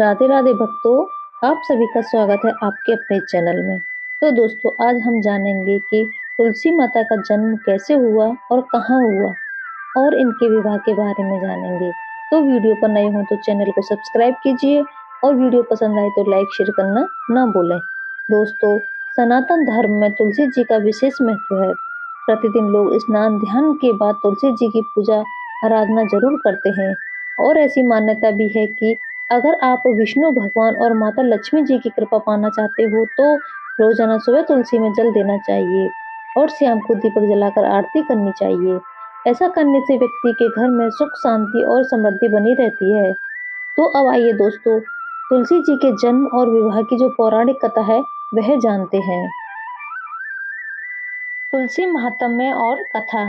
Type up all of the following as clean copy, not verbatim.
राधे राधे भक्तों, आप सभी का स्वागत है आपके अपने चैनल में। तो दोस्तों, आज हम जानेंगे कि तुलसी माता का जन्म कैसे हुआ और कहाँ हुआ और इनके विवाह के बारे में जानेंगे। तो वीडियो पर नए हो तो चैनल को सब्सक्राइब कीजिए और वीडियो पसंद आए तो लाइक शेयर करना ना भूलें। दोस्तों, सनातन धर्म में तुलसी जी का विशेष महत्व है। प्रतिदिन लोग स्नान ध्यान के बाद तुलसी जी की पूजा आराधना जरूर करते हैं और ऐसी मान्यता भी है कि अगर आप विष्णु भगवान और माता लक्ष्मी जी की कृपा पाना चाहते हो तो रोजाना सुबह तुलसी में जल देना चाहिए और शाम को दीपक जलाकर आरती करनी चाहिए। ऐसा करने से व्यक्ति के घर में सुख शांति और समृद्धि बनी रहती है। तो अब आइए दोस्तों, तुलसी जी के जन्म और विवाह की जो पौराणिक कथा है वह जानते हैं। तुलसी महात्म्य और कथा।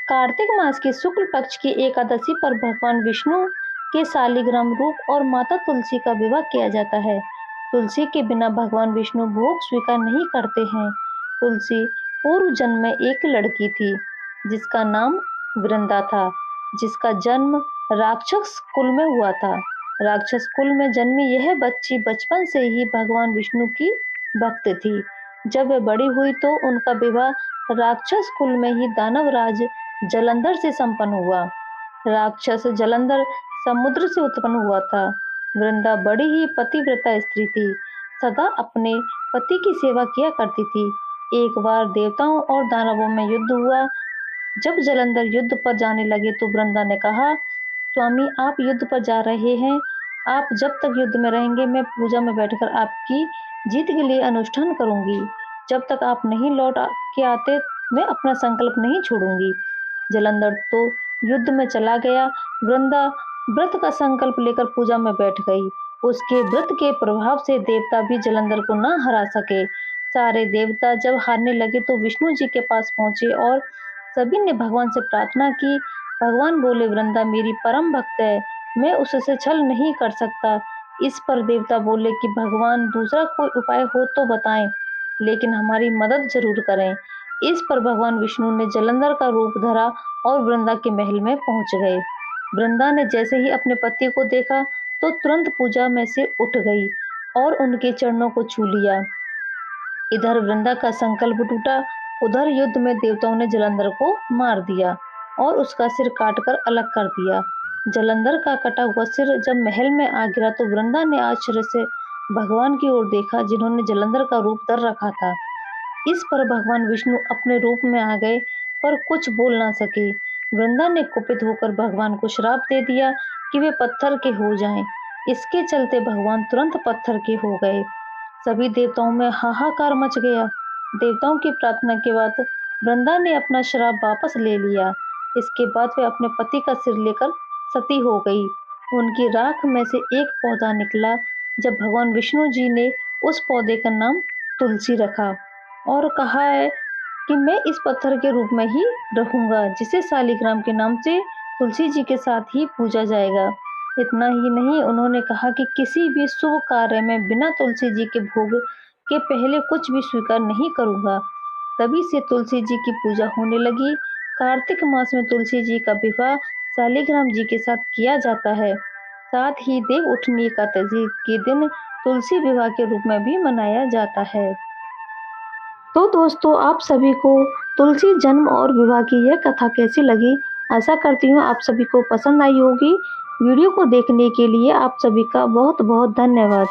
कार्तिक मास की शुक्ल पक्ष की एकादशी पर भगवान विष्णु के शालिग्राम रूप और माता तुलसी का विवाह किया जाता है। तुलसी के बिना भगवान विष्णु भोग स्वीकार नहीं करते हैं। तुलसी पूर्व जन्म में एक लड़की थी जिसका नाम वृंदा था, जिसका जन्म राक्षस कुल में हुआ था। राक्षस कुल में जन्मी यह बच्ची बचपन से ही भगवान विष्णु की भक्त थी। जब वह बड़ी हुई तो उनका विवाह राक्षस कुल में ही दानवराज जलंधर से संपन्न हुआ। राक्षस जलंधर समुद्र से उत्पन्न हुआ था। वृंदा बड़ी ही पतिव्रता स्त्री थी, सदा अपने पति की सेवा किया करती थी। एक बार देवताओं और दानवों में युद्ध हुआ। जब जलंधर युद्ध पर जाने लगे तो वृंदा ने कहा, स्वामी आप युद्ध पर जा रहे हैं, आप जब तक युद्ध में रहेंगे मैं पूजा में बैठकर आपकी जीत के लिए अनुष्ठान करूंगी। जब तक आप नहीं लौट के आते मैं अपना संकल्प नहीं छोड़ूंगी। जलंधर तो युद्ध में चला गया। वृंदा व्रत का संकल्प लेकर पूजा में बैठ गई। उसके व्रत के प्रभाव से देवता भी जलंधर को न हरा सके। सारे देवता जब हारने लगे तो विष्णु जी के पास पहुंचे और सभी ने भगवान से प्रार्थना की। भगवान बोले, वृंदा मेरी परम भक्त है, मैं उससे छल नहीं कर सकता। इस पर देवता बोले कि भगवान दूसरा कोई उपाय हो तो बताएं, लेकिन हमारी मदद जरूर करें। इस पर भगवान विष्णु ने जलंधर का रूप धरा और वृंदा के महल में पहुंच गए। वृंदा ने जैसे ही अपने पति को देखा तो तुरंत पूजा में से उठ गई और उनके चरणों को छू लिया। इधर वृंदा का संकल्प टूटा, उधर युद्ध में देवताओं ने जलंधर को मार दिया और उसका सिर काटकर अलग कर दिया। जलंधर का कटा हुआ सिर जब महल में आ गिरा तो वृंदा ने आश्चर्य से भगवान की ओर देखा जिन्होंने जलंधर का रूप धर रखा था। इस पर भगवान विष्णु अपने रूप में आ गए पर कुछ बोल ना सके। वृंदा ने कुपित होकर भगवान को श्राप दे दिया कि वे पत्थर के हो जाएं। इसके चलते भगवान तुरंत पत्थर के हो गए। सभी देवताओं में हाहाकार मच गया। देवताओं की प्रार्थना के बाद वृंदा ने अपना श्राप वापस ले लिया। इसके बाद वे अपने पति का सिर लेकर सती हो गई। उनकी राख में से एक पौधा निकला। जब भगवान विष्णु जी ने उस पौधे का नाम तुलसी रखा और कहा है कि मैं इस पत्थर के रूप में ही रहूंगा, जिसे शालिग्राम के नाम से तुलसी जी के साथ ही पूजा जाएगा। इतना ही नहीं, उन्होंने कहा कि किसी भी शुभ कार्य में बिना तुलसी जी के भोग के पहले कुछ भी स्वीकार नहीं करूंगा। तभी से तुलसी जी की पूजा होने लगी। कार्तिक मास में तुलसी जी का विवाह शालिग्राम जी के साथ किया जाता है। साथ ही देव उठनी एकादशी के दिन तुलसी विवाह के रूप में भी मनाया जाता है। तो दोस्तों, आप सभी को तुलसी जन्म और विवाह की यह कथा कैसी लगी? आशा करती हूँ आप सभी को पसंद आई होगी। वीडियो को देखने के लिए आप सभी का बहुत बहुत धन्यवाद।